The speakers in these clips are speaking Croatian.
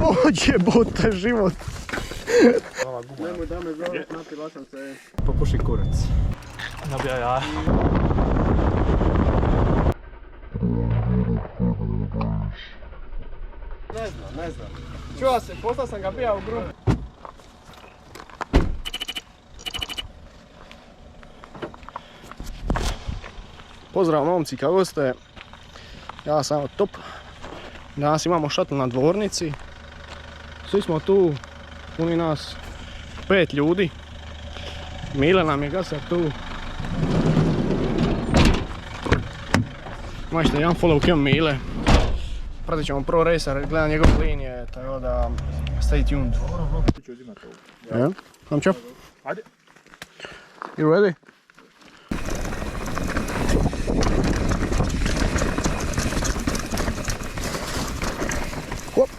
Dođe, bote, život. Nemoj da me zove, napila sam se. Popuši kurac. Nabija ja. Ne znam. Čuva se, poslao sam ga bija u grupu. Pozdrav momci, kako ste? Ja sam top. Danas imamo šatl na dvornici. Svi smo tu, puni nas 5 ljudi. Mile nam je gasar tu. Možete jedan follow cam Mile. Pratit ćemo Pro Racer, gledam njegove linije, tako da stay tuned. Yeah, come chop. Ajde. You ready? Hop.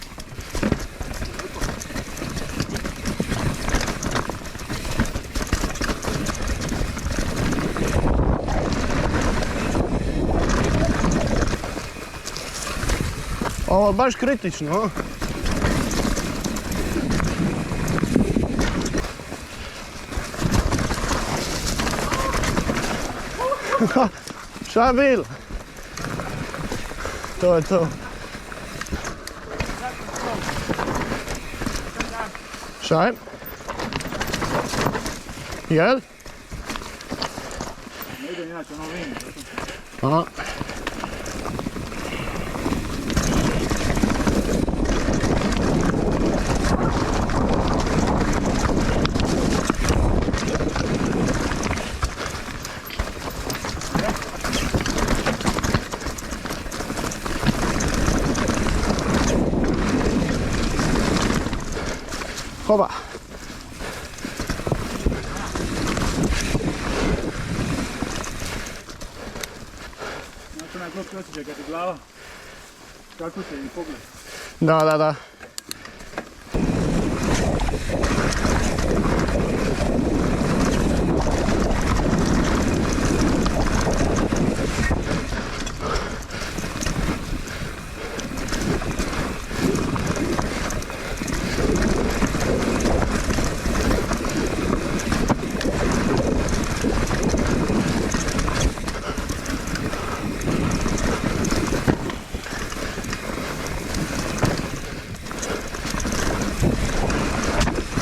Ovo je baš kritično, a? Šta je bilo? To je to. Šta je? Jel? Ne idem inače ono vini. Aha. Hoba. Znači onaj klopki osjećaj kad ti glava. Kako se i pogled. Da.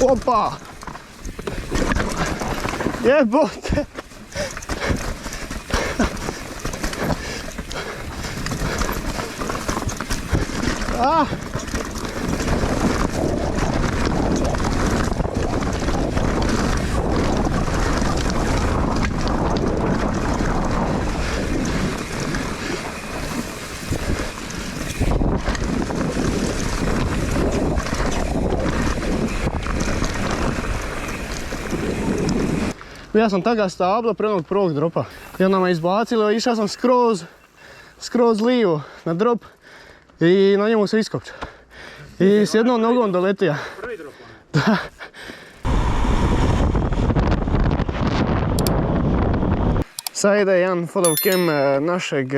Opa! Jebote! Ah! Ja sam taga stabla pre onog prvog dropa. I onda me izbacilo, išao sam skroz lijevo na drop i na njemu se iskopčao. I s jednom nogom doletio. Prvi drop ono? Da. Sad ide jedan follow cam našeg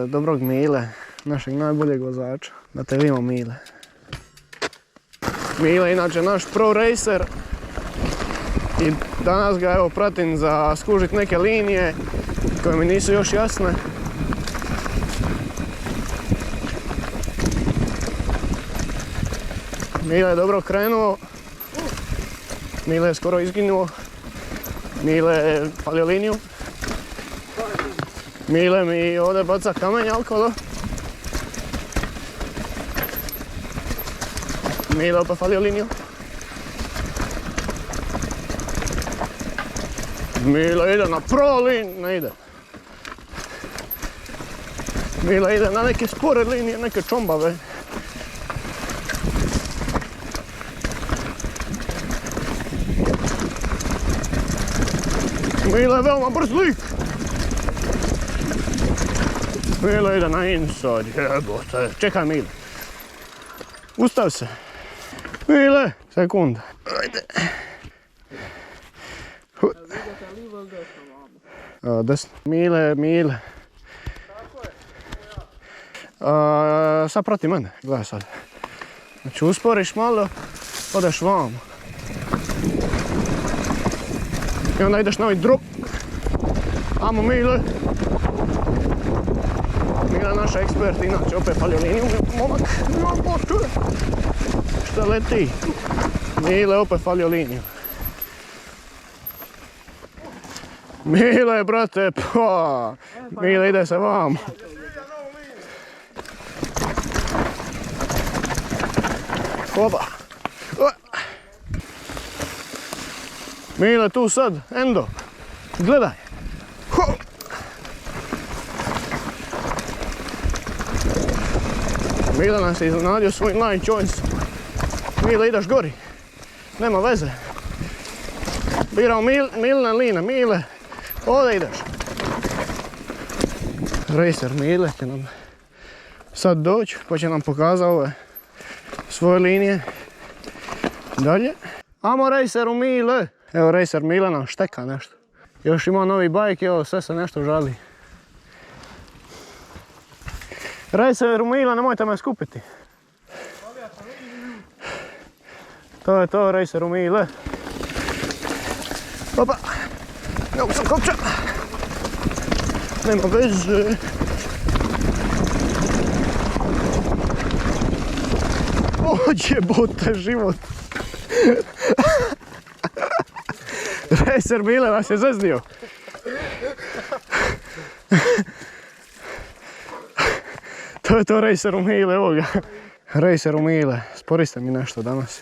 dobrog Mile, našeg najboljeg vozača. Da te vidimo Mile. Mile inače naš Pro Racer. I danas ga evo pratim za skužit neke linije koje mi nisu još jasne. Mile je dobro krenuo. Mile je skoro izginuo. Mile je falio liniju. Mile mi ovdje baca kamenja okolo. Mile opet falio liniju. Mile ide na pro liniju, ne ide. Mile ide na neke spore linije, neke čombave. Mile je veoma brz lik. Mile ide na inside, jebote. Čekaj Mile. Ustavi se. Mile, sekunda. Ajde. Desno. Mile. Sad prati mene, gledaj sad. Znači usporiš malo, odeš vam. I onda ideš na ovaj drop. Amo Mile. Mile naš ekspert, inače opet falio liniju, momak. Šta leti? Mile opet falio liniju. Mile, brate, pa! Mile ide se vam. Opa! Mile tu sad, Endo, gledaj. Ho! Mile nas je iznenadio svoj line choice. Mile, ideš gori, nema veze. Birao Milne line, Mile, ovdje ideš. Racer Mile će nam sad doći, pa će nam pokazati ove svoje linije. Dalje. Amo Raceru Mile. Evo Racer Mile nam šteka nešto. Još ima novi bajk, evo sve se nešto žali. Raceru Mile, nemojte me skupiti. To je to, Raceru Mile. Opa! Evo sam kopča. Nema veze. Ođe bote život. Racer Mile nas je zeznio. To je to Raceru Mile, evo ga. Raceru Mile, spori ste mi nešto danas.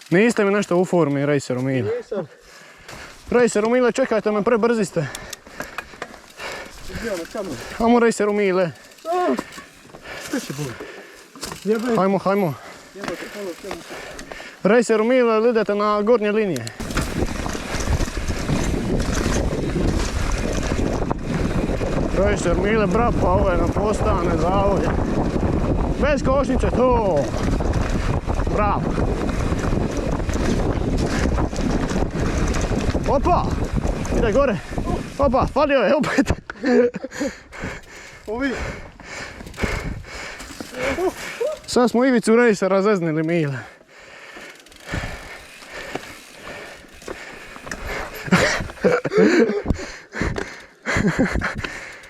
Niste mi nešto u formi, Raceru Mile. Raceru Mile, čekajte me, prebrzi ste. Hajmo Raceru Mile. Hajmo, hajmo. Raceru Mile, idete na gornje linije. Racer Mile, brapa, ovo je na postane zavolje. Bez košnice, to! Bravo! Opa! Ide gore! Opa, falio je opet! Sad smo ivicu racera zeznili Mile.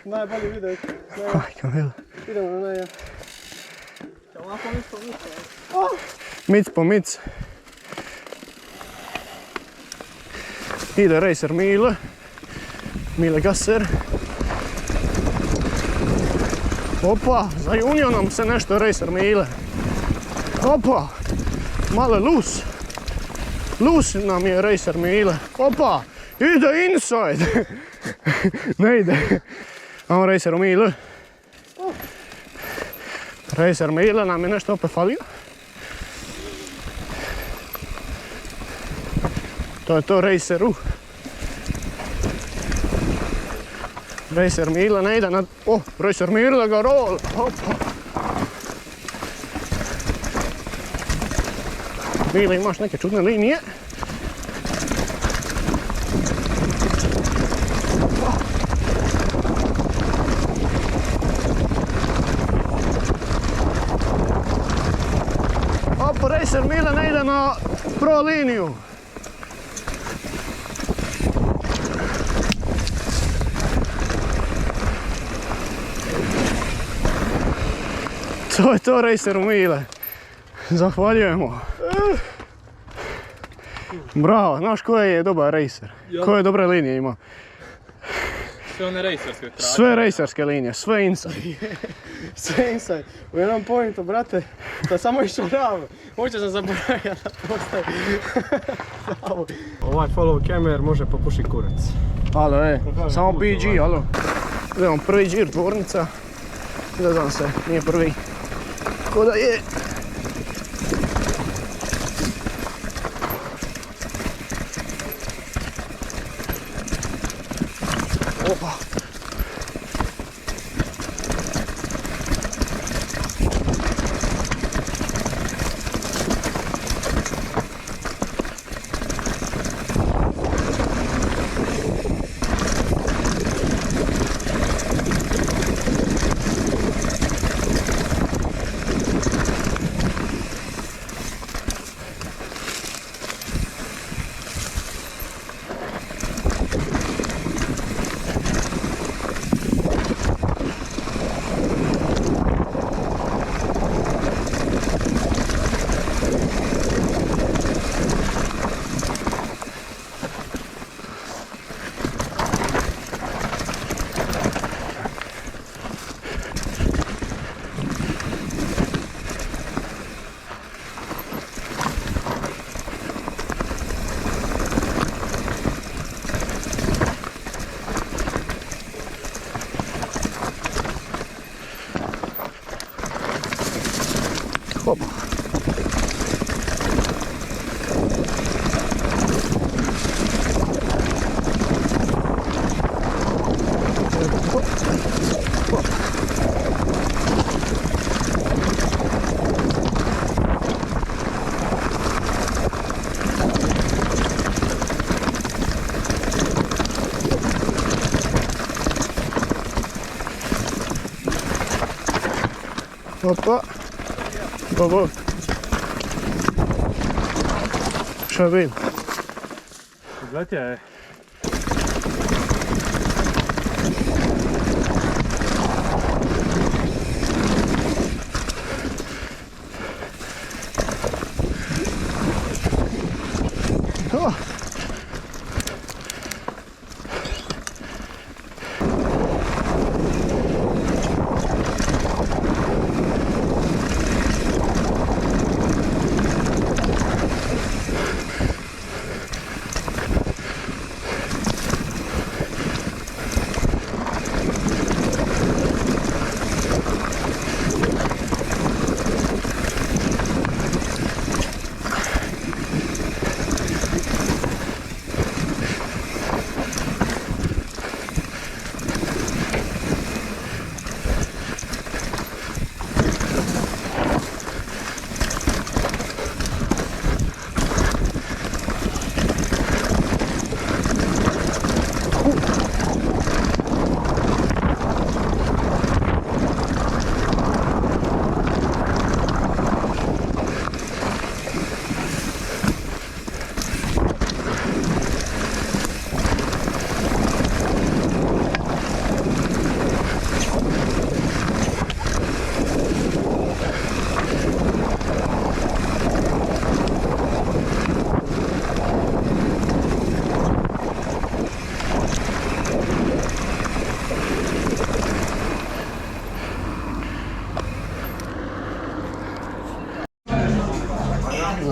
Najbolji video. Majka mila. Idemo na neja. Mic po mic. Ide Racer Mile. Mile Gasser. Opa, zajunio nam se nešto Racer Mile. Opa, malo loose. Loose nam je Racer Mile. Opa, ide inside. Ne ide. Ajmo Raceru Mile. Racer Mile nam je nešto opet falio. To je to Raceru. Racer Mile ne ide na... O, Racer Mile ga roll. Opa. Mile, imaš neke čudne linije. Opa, Racer Mile ne ide na pro liniju. To je to Raceru Mile. Zahvaljujemo. Bravo, znaš koji je dobar racer? Koje dobre linije ima? Sve one racerske trake. Sve racerske linije, sve inside. Sve inside. U jednom pointu, brate, da samo išao ravo. Uopće sam zaboravio da postaje. Ovaj follow camer može popušiti kurac. Alo, samo PG, alo. Idemo prvi džir tvornica. Ne znam se, nije prvi. Ko da je. Opa. Hop. Опа. Баба. Що він? Затягай. О.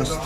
Ось.